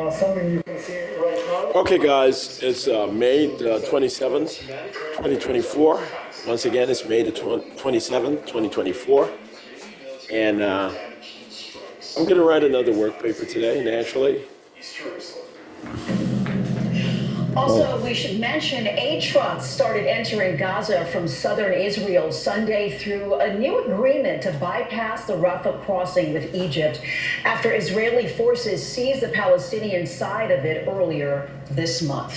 Something you can see right now. Okay, guys, it's May the 27th, 2024. Once again, it's May the 27th, 2024. And I'm going to write another work paper today, naturally. Also, we should mention 8 trucks started entering Gaza from southern Israel Sunday through a new agreement to bypass the Rafah crossing with Egypt after Israeli forces seized the Palestinian side of it earlier this month.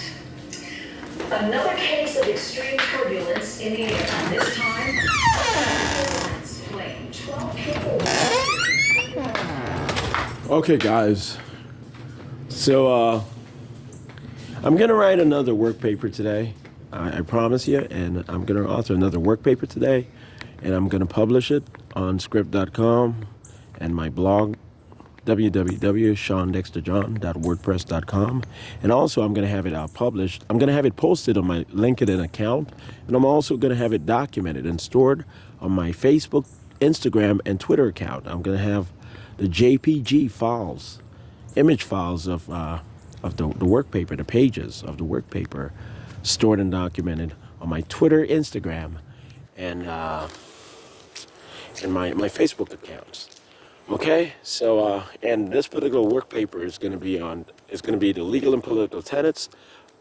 Another case of extreme turbulence in the air. This time, plane. 12 people. Okay, guys. So, I'm going to write another work paper today. I promise you. And I'm going to author another work paper today. And I'm going to publish it on script.com and my blog, www.shawndexterjohn.wordpress.com. And also, I'm going to have it published. I'm going to have it posted on my LinkedIn account. And I'm also going to have it documented and stored on my Facebook, Instagram, and Twitter account. I'm going to have the JPG files, image files of the work paper, the pages of the work paper, stored and documented on my Twitter, Instagram, and my Facebook accounts. Okay, so and this particular work paper is going to be the legal and political tenets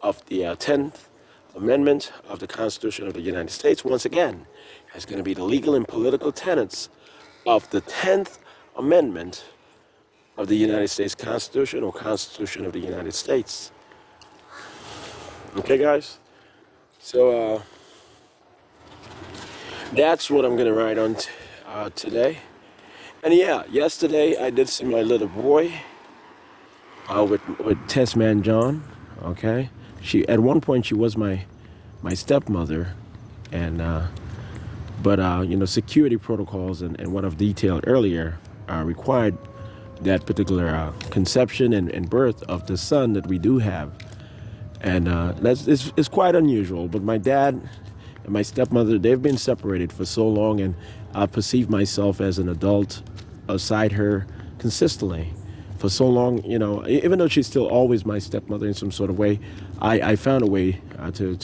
of the 10th Amendment of the Constitution of the United States. Once again, it's going to be the legal and political tenets of the 10th Amendment of the United States Constitution or Constitution of the United States. Okay, guys? So, that's what I'm going to write on today. And yeah, yesterday I did see my little boy with Test Man John, okay? At one point, she was my stepmother, and but security protocols and what I've detailed earlier required that particular conception and birth of the son that we do have. And it's quite unusual, but my dad and my stepmother, they've been separated for so long, and I perceive myself as an adult aside her consistently for so long. Even though she's still always my stepmother in some sort of way, I found a way to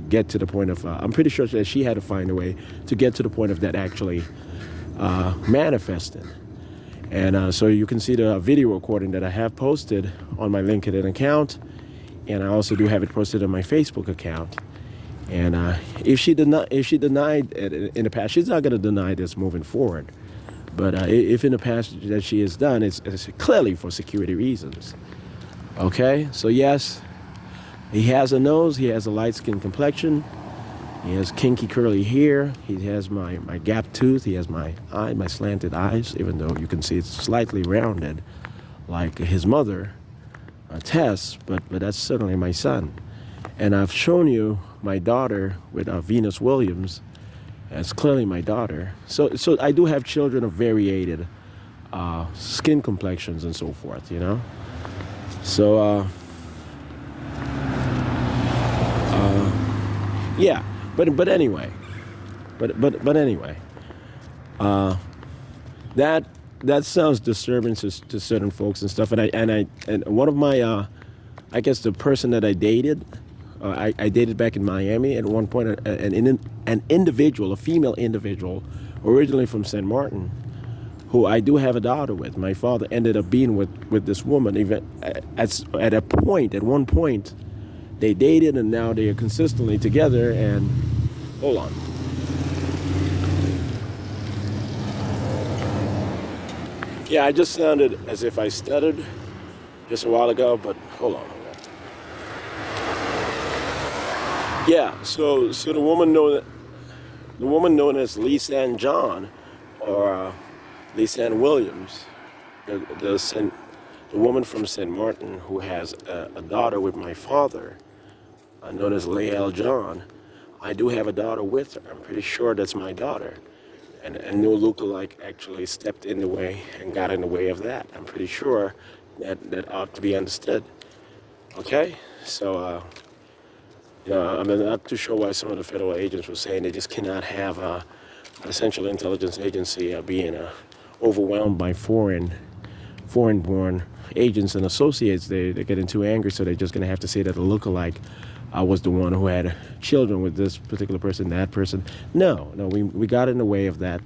get to the point of, I'm pretty sure that she had to find a way to get to the point of that actually manifesting. And so you can see the video recording that I have posted on my LinkedIn account, and I also do have it posted on my Facebook account. And if she denied it in the past, she's not going to deny this moving forward. But if in the past that she has done, it's clearly for security reasons. Okay, so yes, he has a nose, he has a light-skinned complexion, he has kinky curly hair, he has my gap tooth, he has my slanted eyes, even though you can see it's slightly rounded like his mother, Tess, but that's certainly my son. And I've shown you my daughter with Venus Williams. That's clearly my daughter. So I do have children of variated skin complexions and so forth, So, yeah. But anyway, that sounds disturbing to certain folks and stuff. And one of my, I guess the person that I dated, I dated back in Miami at one point, an individual, a female individual, originally from St. Martin, who I do have a daughter with. My father ended up being with this woman. Even at one point, they dated, and now they are consistently together. And hold on. Yeah, I just sounded as if I stuttered just a while ago, but hold on. Yeah, so the woman known as Lisanne John, or Lisanne Williams, the woman from St. Martin who has a daughter with my father, known as Lael John. I do have a daughter with her. I'm pretty sure that's my daughter. And no lookalike actually stepped in the way and got in the way of that. I'm pretty sure that ought to be understood. Okay? So, I'm not too sure why some of the federal agents were saying they just cannot have an essential intelligence agency being overwhelmed by foreign-born agents and associates, they're getting too angry, so they're just going to have to say that the lookalike was the one who had children with this particular person, that person. No, we got in the way of that.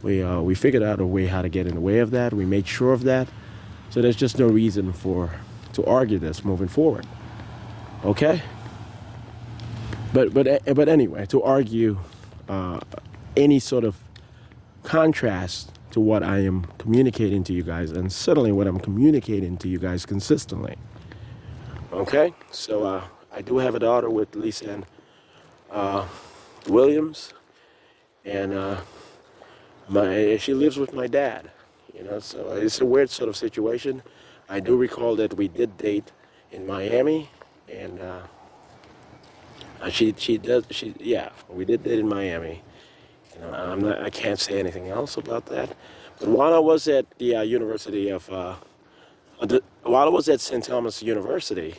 We figured out a way how to get in the way of that. We made sure of that. So there's just no reason to argue this moving forward. Okay? But anyway, to argue any sort of contrast to what I am communicating to you guys, and certainly what I'm communicating to you guys consistently. Okay? So I do have a daughter with Lisa Williams, and she lives with my dad. So it's a weird sort of situation. I do recall that we did date in Miami, and we did date in Miami. I can't say anything else about that. But while I was at the while I was at St. Thomas University,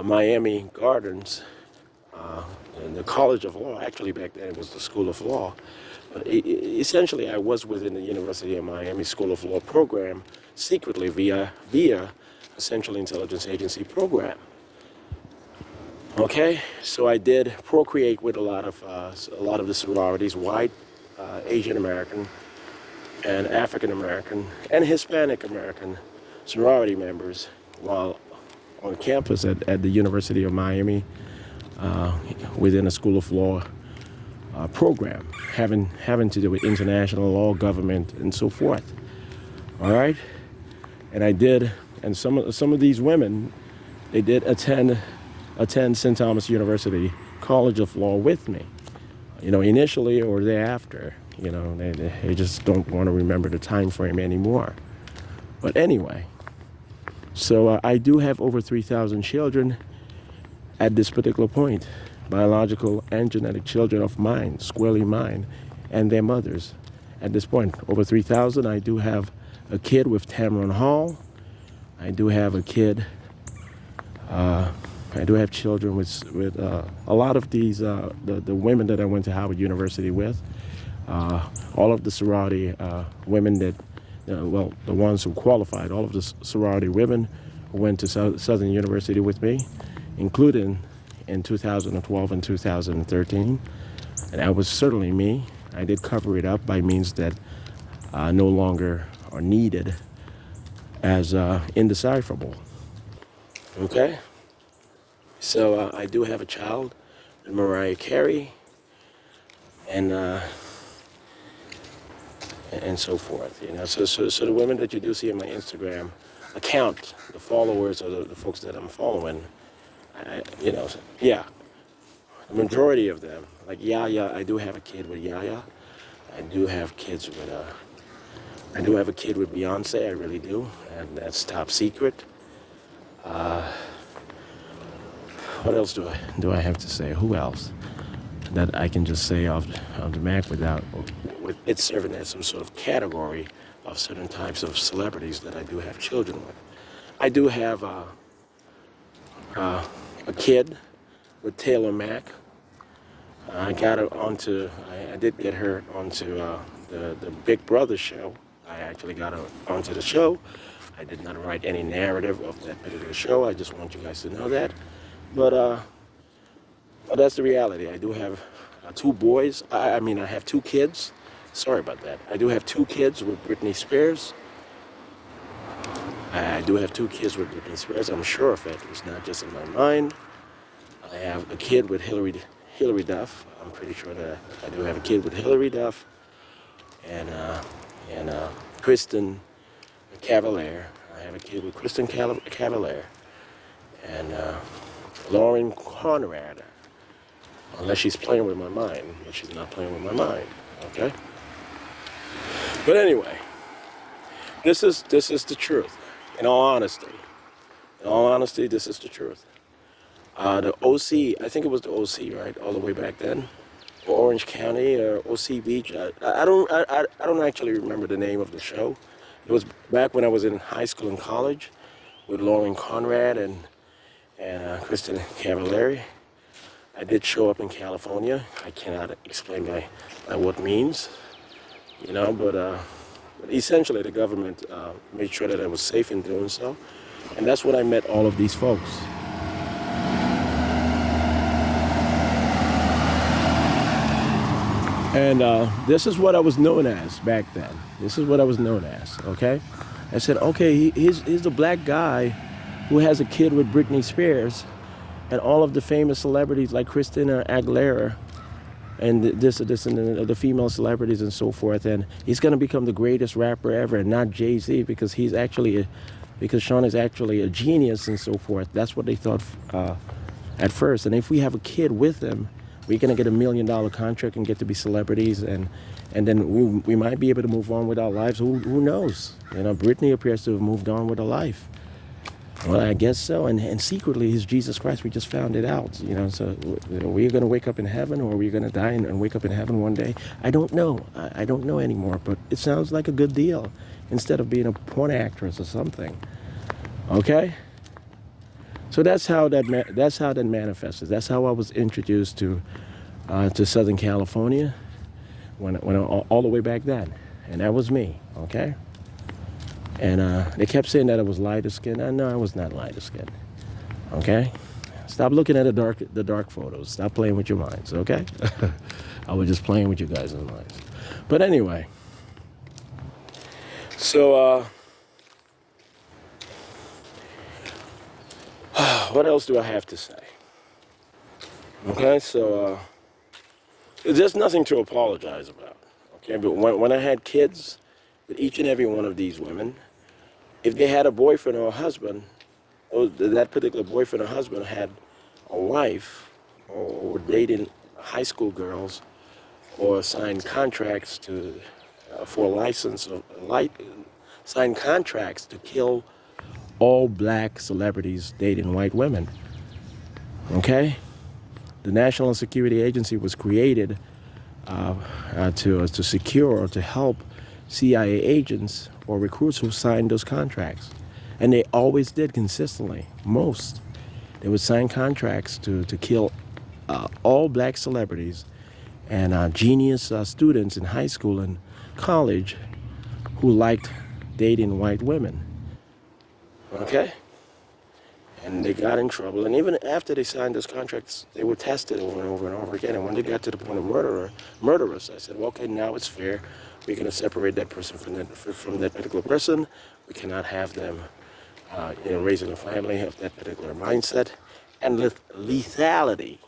Miami Gardens, in the College of Law, actually back then it was the School of Law, but essentially I was within the University of Miami School of Law program secretly via a Central Intelligence Agency program. Okay, so I did procreate with a lot of the sororities, white, Asian American, and African American, and Hispanic American sorority members while on campus at the University of Miami, within a School of Law program, having to do with international law, government, and so forth. All right, and I did, and some of these women, they did attend St. Thomas University College of Law with me, initially or thereafter. They just don't want to remember the time frame anymore. But anyway, so I do have over 3,000 children at this particular point, biological and genetic children of mine, squarely mine, and their mothers. At this point, over 3,000. I do have a kid with Tamron Hall. I do have a kid. I do have children with a lot of these, the women that I went to Howard University with, all of the sorority women that, the ones who qualified, all of the sorority women who went to Southern University with me, including in 2012 and 2013. And that was certainly me. I did cover it up by means that no longer are needed as indecipherable. Okay? So I do have a child, Mariah Carey, and so forth. So the women that you do see in my Instagram account, the followers or the folks that I'm following, the majority of them, like Yaya, I do have a kid with Yaya. I do have kids with I do have a kid with Beyonce, I really do, and that's top secret. What else do I have to say? Who else that I can just say off the Mac with it serving as some sort of category of certain types of celebrities that I do have children with? I do have a kid with Taylor Mack. I did get her onto the Big Brother show. I actually got her onto the show. I did not write any narrative of that particular show. I just want you guys to know that. But that's the reality. I do have two boys. I have two kids. Sorry about that. I do have two kids with Britney Spears. I do have two kids with Britney Spears. I'm sure of it. It's not just in my mind. I have a kid with Hillary Duff. I'm pretty sure that I do have a kid with Hillary Duff. And Kristen Cavalier. I have a kid with Kristen Cavalier. And Lauren Conrad, unless she's playing with my mind, but she's not playing with my mind, okay? But anyway, this is the truth. In all honesty, this is the truth. The OC, I think it was the OC, right, all the way back then, or Orange County or OC Beach. I don't actually remember the name of the show. It was back when I was in high school and college with Lauren Conrad and Kristen Cavalieri. I did show up in California. I cannot explain by what means, but But essentially, the government made sure that I was safe in doing so. And that's when I met all of these folks. And this is what I was known as back then. This is what I was known as, okay? I said, okay, he's the black guy who has a kid with Britney Spears and all of the famous celebrities like Christina Aguilera and this and the female celebrities and so forth. And he's going to become the greatest rapper ever, and not Jay-Z, because because Shawn is actually a genius and so forth. That's what they thought at first. And if we have a kid with him, we're going to get $1 million contract and get to be celebrities, and then we might be able to move on with our lives. Who knows? You know, Britney appears to have moved on with her life. Well, I guess so. And secretly, he's Jesus Christ. We just found it out. You know, so we're going to wake up in heaven, or we're going to die and wake up in heaven one day. I don't know. I don't know anymore, but it sounds like a good deal instead of being a porn actress or something. Okay? So that's how that manifested. That's how I was introduced to Southern California when all the way back then, and that was me. Okay, and they kept saying that I was lighter skinned. I know I was not lighter skinned. Okay, stop looking at the dark photos. Stop playing with your minds. Okay, I was just playing with you guys' minds. But anyway, so. What else do I have to say? Okay, so there's nothing to apologize about. Okay, but when I had kids with each and every one of these women, if they had a boyfriend or a husband, or that particular boyfriend or husband had a wife, or dating high school girls, or signed contracts for a license, or signed contracts to kill all black celebrities dating white women. Okay? The National Security Agency was created to secure or to help CIA agents or recruits who signed those contracts. And they always did consistently. Most. They would sign contracts to kill all black celebrities and genius students in high school and college who liked dating white women. Okay? And they got in trouble. And even after they signed those contracts, they were tested over and over and over again. And when they got to the point of murderers, I said, well, okay, now it's fair. We're going to separate that person from that particular person. We cannot have them raising a family of that particular mindset. And lethality.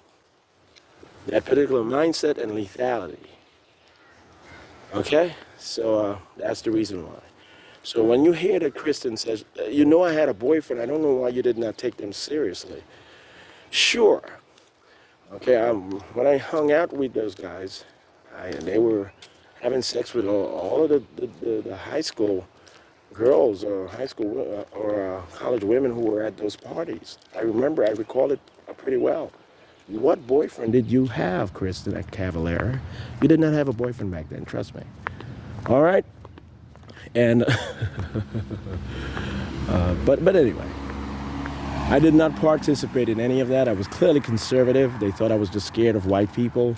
That particular mindset and lethality. Okay? So that's the reason why. So when you hear that Kristen says, you know I had a boyfriend, I don't know why you did not take them seriously. Sure. Okay, when I hung out with those guys, they were having sex with all of the high school girls or high school or college women who were at those parties. I recall it pretty well. What boyfriend did you have, Kristen Cavallera? You did not have a boyfriend back then, trust me. All right? And but anyway, I did not participate in any of that. I was clearly conservative. They thought I was just scared of white people,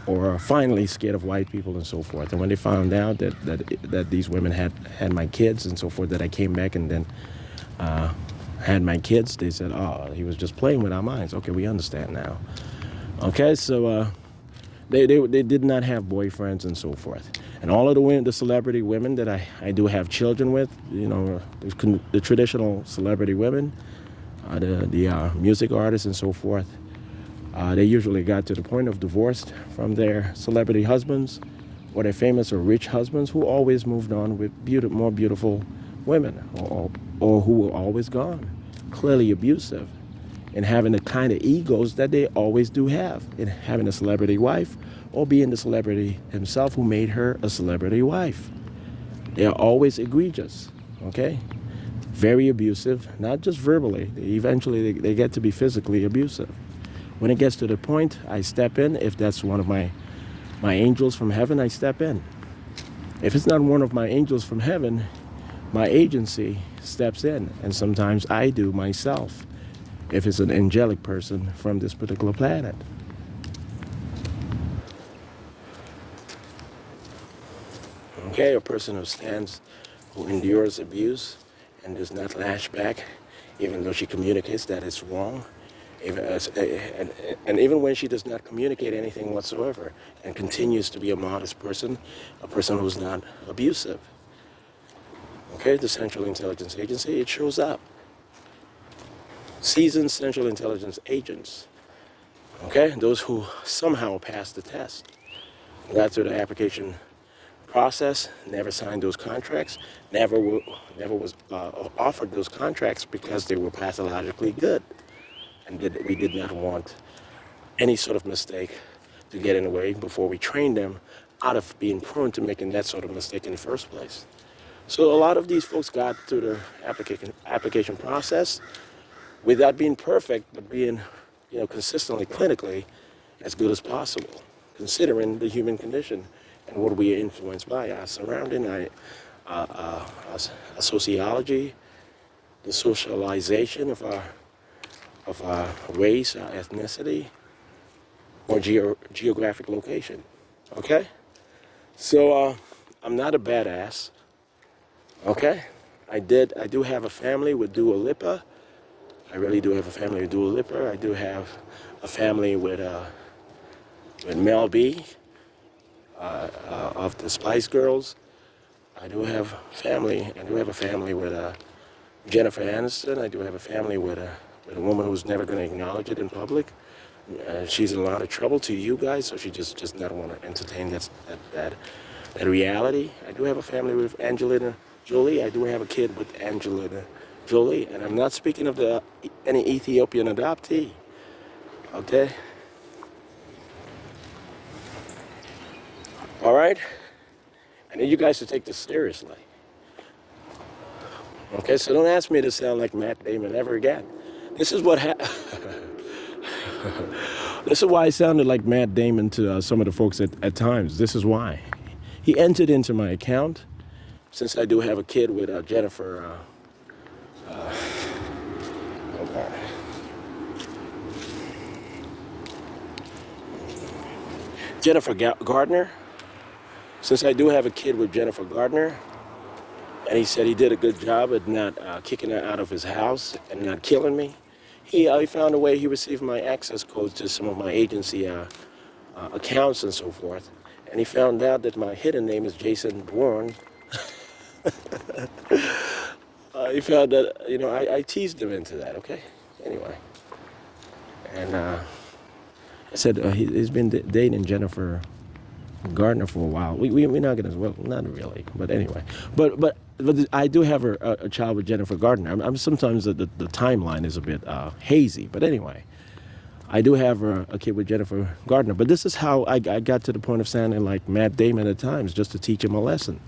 or finally scared of white people and so forth. And when they found out that these women had my kids and so forth, that I came back and then had my kids, they said, oh, he was just playing with our minds. Okay, we understand now. Okay, so they did not have boyfriends and so forth. And all of the celebrity women that I do have children with, you know, the traditional celebrity women, the music artists and so forth, they usually got to the point of divorced from their celebrity husbands or their famous or rich husbands who always moved on with more beautiful women or who were always gone, clearly abusive, and having the kind of egos that they always do have in having a celebrity wife or being the celebrity himself who made her a celebrity wife. They are always egregious, okay? Very abusive, not just verbally. Eventually, they get to be physically abusive. When it gets to the point, I step in. If that's one of my angels from heaven, I step in. If it's not one of my angels from heaven, my agency steps in, and sometimes I do myself, if it's an angelic person from this particular planet. Okay, a person who endures abuse and does not lash back, even though she communicates that it's wrong. And even when she does not communicate anything whatsoever and continues to be a modest person, a person who's not abusive. Okay, the Central Intelligence Agency, it shows up. Seasoned Central Intelligence agents, okay, those who somehow passed the test, got through the application process, never signed those contracts, never was offered those contracts because they were pathologically good. And we did not want any sort of mistake to get in the way before we trained them out of being prone to making that sort of mistake in the first place. So a lot of these folks got through the application process without being perfect, but being, consistently, clinically, as good as possible, considering the human condition and what we are influenced by, our surrounding, our sociology, the socialization of our race, our ethnicity, or geographic location. Okay? So I'm not a badass. Okay? I do have a family with Dua Lipa. I really do have a family with Dua Lipa. I do have a family with Mel B of the Spice Girls. I do have a family with Jennifer Aniston. I do have a family with a woman who's never going to acknowledge it in public. She's in a lot of trouble to you guys, so she just doesn't want to entertain that reality. I do have a family with Angelina Jolie. I do have a kid with Angelina Jolie, and I'm not speaking of any Ethiopian adoptee. Okay? All right? I need you guys to take this seriously. Okay, so don't ask me to sound like Matt Damon ever again. This is what This is why I sounded like Matt Damon to some of the folks at times. This is why. He entered into my account, since I do have a kid with Jennifer. Jennifer Gardner. Since I do have a kid with Jennifer Gardner, and he said he did a good job at not kicking her out of his house and not killing me, he found a way. He received my access codes to some of my agency accounts and so forth, and he found out that my hidden name is Jason Bourne. He found that, I teased him into that, okay? Anyway. And I said he's been dating Jennifer Gardner for a while. We're not gonna, well, not really, but anyway. But I do have a child with Jennifer Gardner. I'm sometimes the timeline is a bit hazy, but anyway. I do have a kid with Jennifer Gardner, but this is how I got to the point of sounding like Matt Damon at times, just to teach him a lesson,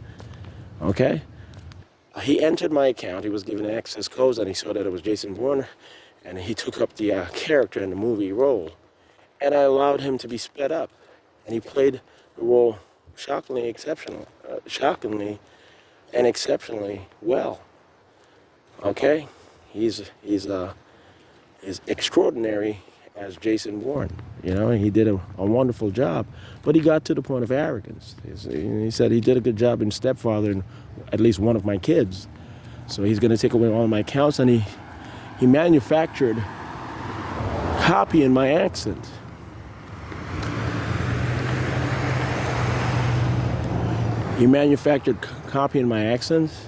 okay? He entered my account, he was given access codes, and he saw that it was Jason Bourne, and he took up the character in the movie role, and I allowed him to be sped up, and he played the role shockingly and exceptionally well, okay? He's extraordinary as Jason Bourne, he did a wonderful job, but he got to the point of arrogance. He said he did a good job in Stepfather and at least one of my kids, so he's going to take away all my accounts, and he manufactured copying my accent. He manufactured copying my accents,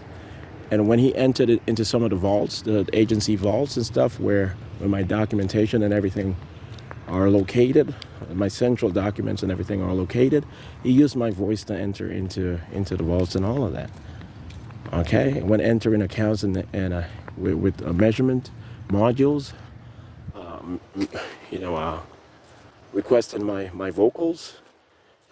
and when he entered it into some of the vaults, the agency vaults and stuff, where my documentation and everything are located, my central documents and everything are located, he used my voice to enter into the vaults and all of that. Okay, when entering accounts and with measurement modules, requesting my vocals,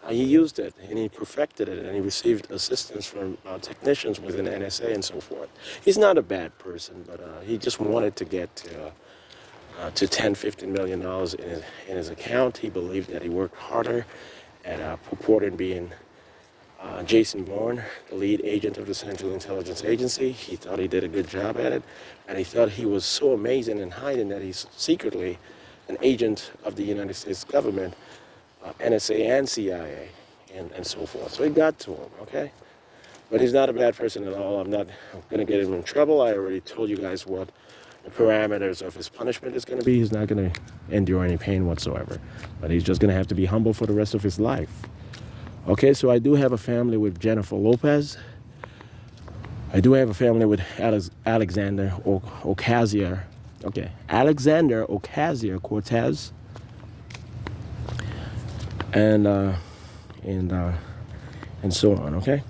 he used it and he perfected it, and he received assistance from technicians within NSA and so forth. He's not a bad person, but he just wanted to get to $10-15 million in his account. He believed that he worked harder at purported being Jason Bourne, the lead agent of the Central Intelligence Agency. He thought he did a good job at it, and he thought he was so amazing in hiding that he's secretly an agent of the United States government, NSA and CIA, and so forth. So he got to him, okay? But he's not a bad person at all. I'm not going to get him in trouble. I already told you guys what the parameters of his punishment is going to be. He's not going to endure any pain whatsoever. But he's just going to have to be humble for the rest of his life. Okay, so I do have a family with Jennifer Lopez. I do have a family with Alexander Ocasio. Okay, Alexander Ocasio-Cortez. And so on, okay?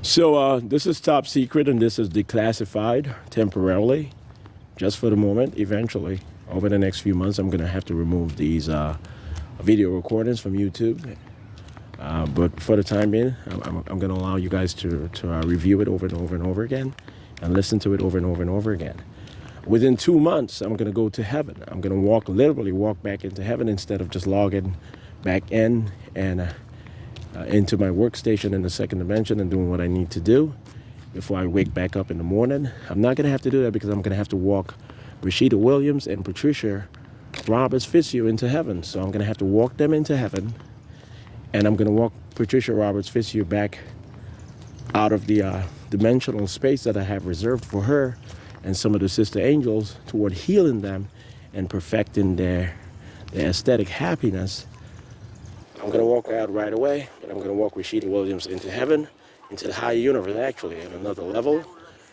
So this is top secret and this is declassified temporarily, just for the moment. Eventually, over the next few months, I'm going to have to remove these video recordings from YouTube. But for the time being, I'm going to allow you guys to review it over and over and over again and listen to it over and over and over again. Within 2 months, I'm going to go to heaven. I'm going to literally walk back into heaven instead of just logging back in and into my workstation in the second dimension and doing what I need to do before I wake back up in the morning. I'm not going to have to do that because I'm going to have to walk Rashida Williams and Patricia Roberts Fitzhugh into heaven. So I'm going to have to walk them into heaven, and I'm going to walk Patricia Roberts Fitzhugh back out of the dimensional space that I have reserved for her and some of the sister angels toward healing them and perfecting their aesthetic happiness. I'm going to walk out right away, and I'm going to walk Rashida Williams into heaven, into the higher universe, actually, at another level.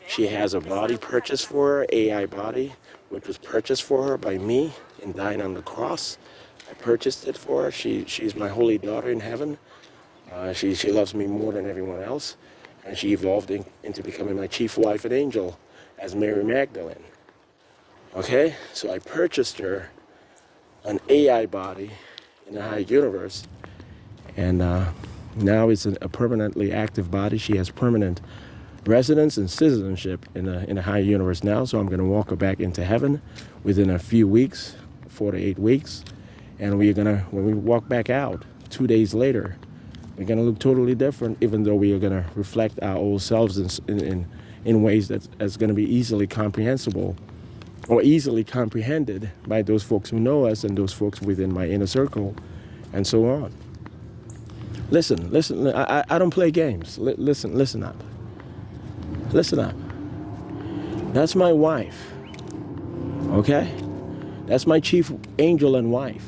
She has a body purchased for her, AI body, which was purchased for her by me in dying on the cross. I purchased it for her. She's my holy daughter in heaven. She loves me more than everyone else, and she evolved into becoming my chief wife and angel as Mary Magdalene. Okay, so I purchased her an AI body in the high universe, and now it's a permanently active body. She has permanent residence and citizenship in the high universe now. So I'm going to walk her back into heaven within a few weeks, 4 to 8 weeks, and when we walk back out 2 days later, we're going to look totally different, even though we are going to reflect our old selves in ways that's going to be easily comprehensible or easily comprehended by those folks who know us and those folks within my inner circle and so on. Listen, I don't play games. Listen up. Listen up. That's my wife, okay? That's my chief angel and wife.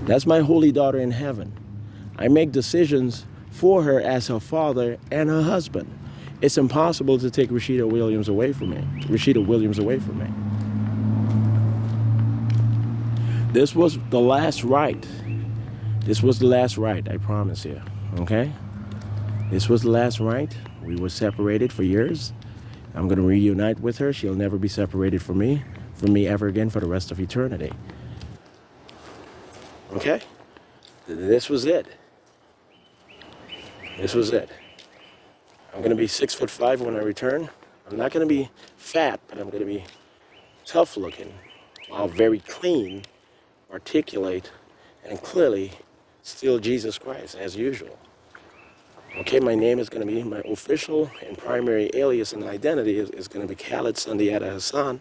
That's my holy daughter in heaven. I make decisions for her as her father and her husband. It's impossible to take Rashida Williams away from me. This was the last right. I promise you, okay? This was the last right. We were separated for years. I'm going to reunite with her. She'll never be separated from me ever again for the rest of eternity. Okay? This was it. I'm going to be 6'5" when I return. I'm not going to be fat, but I'm going to be tough looking, while very clean, articulate, and clearly still Jesus Christ, as usual. Okay, my name is going to be, my official and primary alias and identity is going to be Khaled Sundiata Hassan.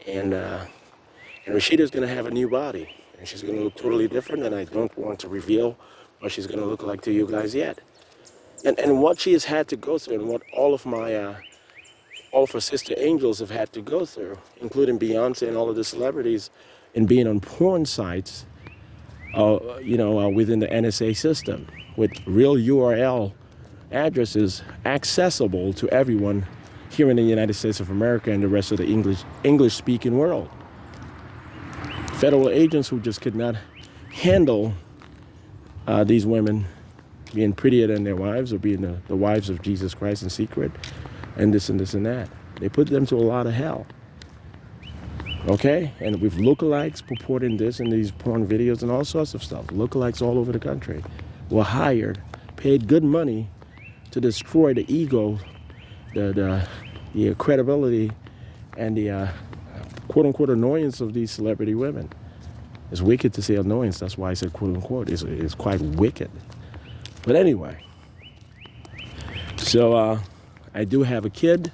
And Rashida's going to have a new body. And she's going to look totally different, and I don't want to reveal what she's going to look like to you guys yet. And what she has had to go through, and what all of her sister angels have had to go through, including Beyonce and all of the celebrities, and being on porn sites, within the NSA system, with real URL addresses accessible to everyone here in the United States of America and the rest of the English-speaking world. Federal agents who just could not handle these women being prettier than their wives, or being the wives of Jesus Christ in secret, and this and that. They put them to a lot of hell. Okay? And with lookalikes purporting this in these porn videos and all sorts of stuff. Lookalikes all over the country were hired, paid good money to destroy the ego, the credibility, and the quote-unquote annoyance of these celebrity women. It's wicked to say annoyance. That's why I said quote-unquote. It's quite wicked. But anyway, so I do have a kid,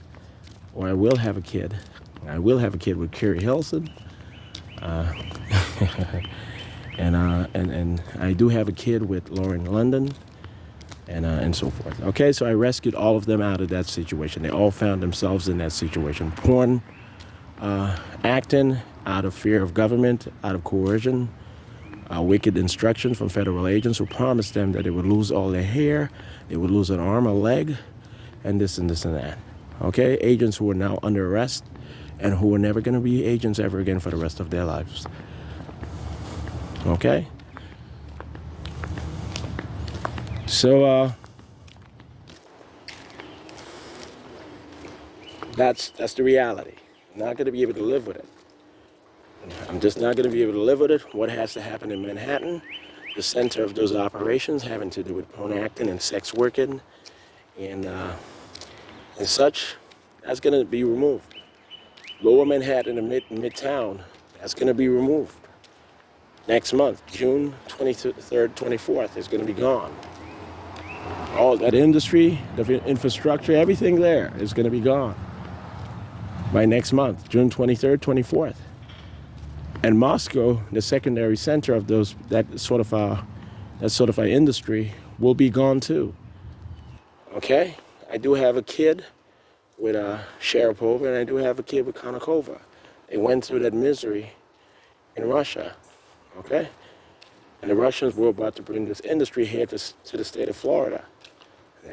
or I will have a kid, I will have a kid with Carrie Hilson. And I do have a kid with Lauren London, and so forth. Okay, so I rescued all of them out of that situation. They all found themselves in that situation. Porn, acting out of fear of government, out of coercion, wicked instruction from federal agents who promised them that they would lose all their hair, they would lose an arm, a leg, and this and this and that. Okay, agents who are now under arrest and who are never going to be agents ever again for the rest of their lives. Okay? So, that's the reality. I'm not going to be able to live with it. I'm just not going to be able to live with it. What has to happen in Manhattan, the center of those operations having to do with porn acting and sex working and such, that's going to be removed. Lower Manhattan and Midtown, that's going to be removed. Next month, June 23rd, 24th, is going to be gone. All that industry, the infrastructure, everything there is going to be gone by next month, June 23rd, 24th. And Moscow, the secondary center of that sort of industry, will be gone too. Okay, I do have a kid with Sharapova, and I do have a kid with Konnikova. They went through that misery in Russia. Okay, and the Russians were about to bring this industry here to the state of Florida. They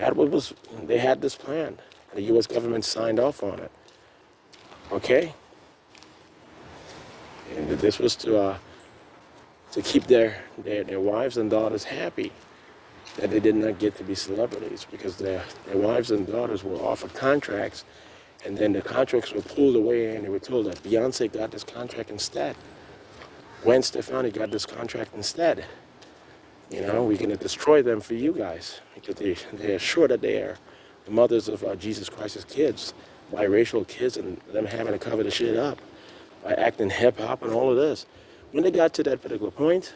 had this plan. The U.S. government signed off on it. Okay. And this was to keep their wives and daughters happy, that they did not get to be celebrities, because their wives and daughters were offered contracts, and then the contracts were pulled away, and they were told that Beyonce got this contract instead. Gwen Stefani got this contract instead. You know, we're going to destroy them for you guys, because they're sure that they are the mothers of Jesus Christ's kids, biracial kids, and them having to cover the shit up by acting hip-hop and all of this. When they got to that particular point,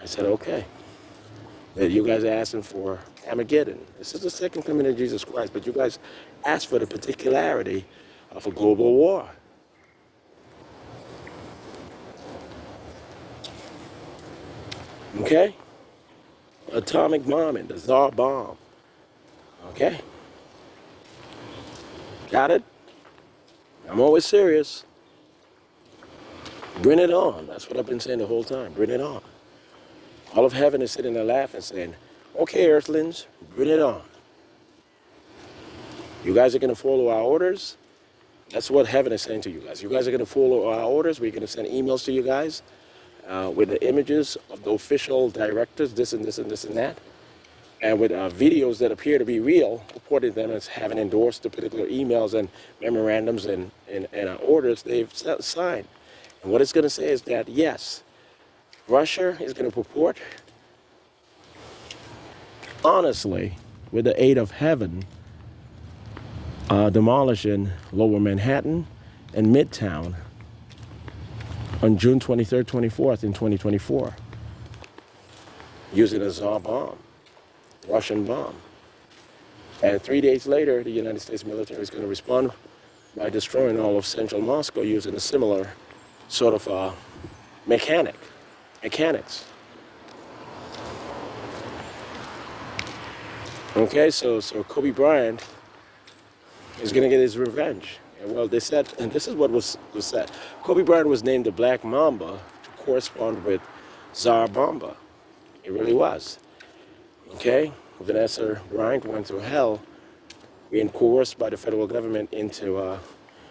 I said, okay, that you guys are asking for Armageddon. This is the second coming of Jesus Christ, but you guys asked for the particularity of a global war. Okay? Atomic bombing, the Tsar bomb. Okay? Got it? I'm always serious. Bring it on. That's what I've been saying the whole time. Bring it on. All of heaven is sitting there laughing, saying, okay, earthlings, bring it on. You guys are going to follow our orders. That's what heaven is saying to you guys. You guys are going to follow our orders. We're going to send emails to you guys with the images of the official directors, this and this and this and that, and with videos that appear to be real, reporting them as having endorsed the particular emails and memorandums and orders they've signed. And what it's going to say is that, yes, Russia is going to purport, honestly, with the aid of heaven, demolishing Lower Manhattan and Midtown on June 23rd, 24th in 2024, using a Tsar bomb, Russian bomb. And 3 days later, the United States military is going to respond by destroying all of central Moscow using a similar sort of mechanics. Okay, so Kobe Bryant is going to get his revenge. And well, they said, and this is what was said, Kobe Bryant was named the Black Mamba to correspond with Tsar Bomba. It really was. Okay, Vanessa Bryant went through hell, being coerced by the federal government into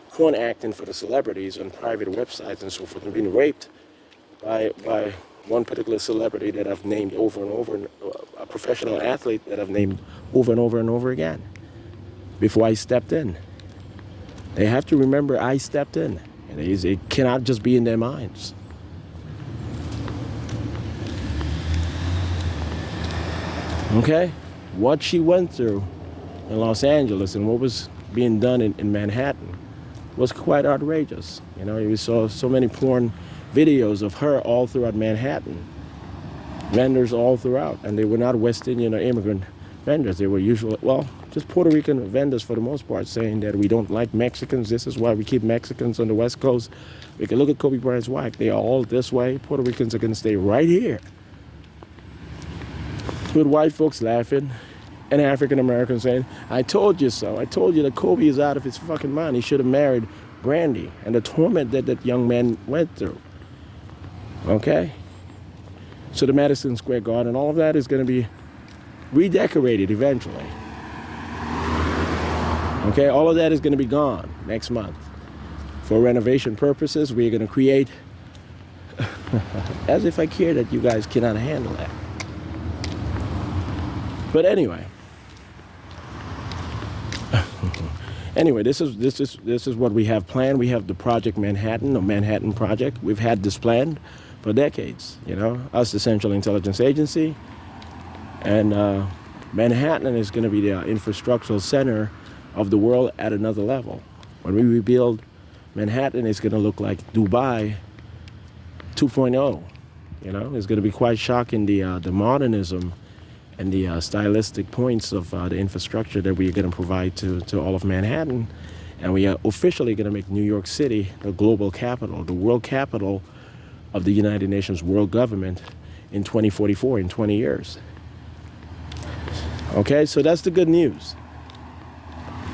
porn acting for the celebrities on private websites and so forth, and being raped by one particular celebrity that I've named over and over, a professional athlete that I've named over and over and over again before I stepped in. They have to remember I stepped in, and it cannot just be in their minds. Okay? What she went through in Los Angeles and what was being done in Manhattan was quite outrageous. You know, we saw so many porn videos of her all throughout Manhattan, vendors all throughout, and they were not West Indian or immigrant vendors. They were usually, well, just Puerto Rican vendors for the most part, saying that we don't like Mexicans. This is why we keep Mexicans on the West Coast. We can look at Kobe Bryant's wife. They are all this way. Puerto Ricans are going to stay right here. With white folks laughing and African Americans saying, I told you so. I told you that Kobe is out of his fucking mind. He should have married Brandy, and the torment that that young man went through. Okay? So the Madison Square Garden, all of that is going to be redecorated eventually. Okay? All of that is going to be gone next month. For renovation purposes, we're going to create, as if I care that you guys cannot handle that. But anyway. Anyway, this is what we have planned. We have the Project Manhattan, or Manhattan Project. We've had this planned for decades, you know, us, the Central Intelligence Agency. And Manhattan is going to be the infrastructural center of the world at another level. When we rebuild Manhattan, it's going to look like Dubai 2.0. You know, it's going to be quite shocking, the modernism and the stylistic points of the infrastructure that we're going to provide to all of Manhattan. And we are officially going to make New York City the global capital, the world capital of the United Nations world government in 2044, in 20 years. Okay, so that's the good news.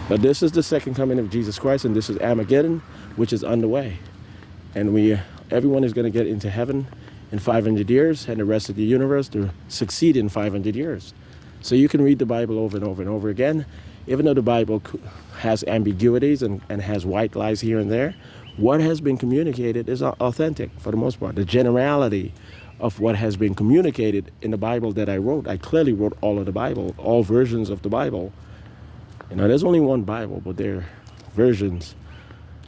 But this is the second coming of Jesus Christ, and this is Armageddon, which is underway. And everyone is going to get into heaven in 500 years, and the rest of the universe to succeed in 500 years. So you can read the Bible over and over and over again. Even though the Bible has ambiguities and has white lies here and there, what has been communicated is authentic for the most part. The generality of what has been communicated in the Bible that I wrote, I clearly wrote all of the Bible, all versions of the Bible. You know, there's only one Bible, but there are versions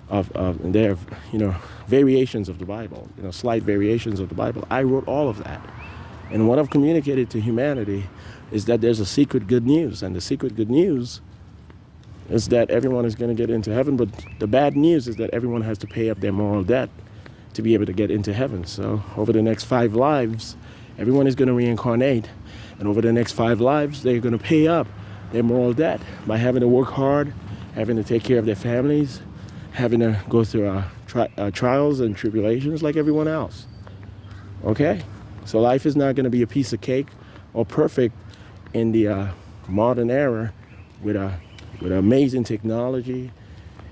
there are, you know, variations of the Bible, you know, slight variations of the Bible. I wrote all of that. And what I've communicated to humanity is that there's a secret good news. And the secret good news is that everyone is going to get into heaven. But the bad news is that everyone has to pay up their moral debt to be able to get into heaven. So over the next 5 lives, everyone is going to reincarnate. And over the next 5 lives, they're going to pay up their moral debt by having to work hard, having to take care of their families, having to go through trials and tribulations like everyone else. Okay? So life is not going to be a piece of cake or perfect in the modern era with amazing technology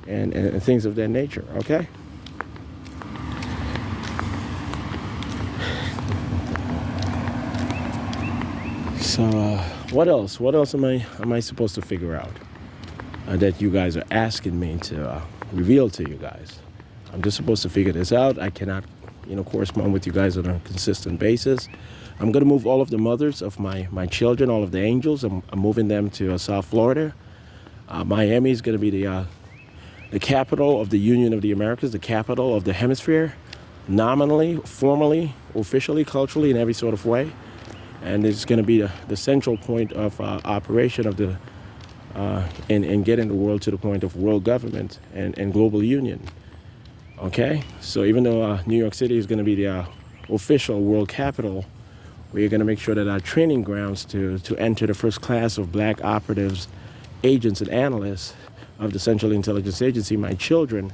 and things of that nature. Okay? So what else? What else am I supposed to figure out that you guys are asking me to reveal to you guys? I'm just supposed to figure this out. I cannot, you know, correspond with you guys on a consistent basis. I'm going to move all of the mothers of my children, all of the angels. I'm moving them to South Florida. Miami is going to be the capital of the Union of the Americas, the capital of the hemisphere, nominally, formally, officially, culturally, in every sort of way. And it's going to be the central point of operation of the in getting the world to the point of world government and global union. Okay? So even though New York City is going to be the official world capital, we're going to make sure that our training grounds to enter the first class of black operatives, agents, and analysts of the Central Intelligence Agency, my children,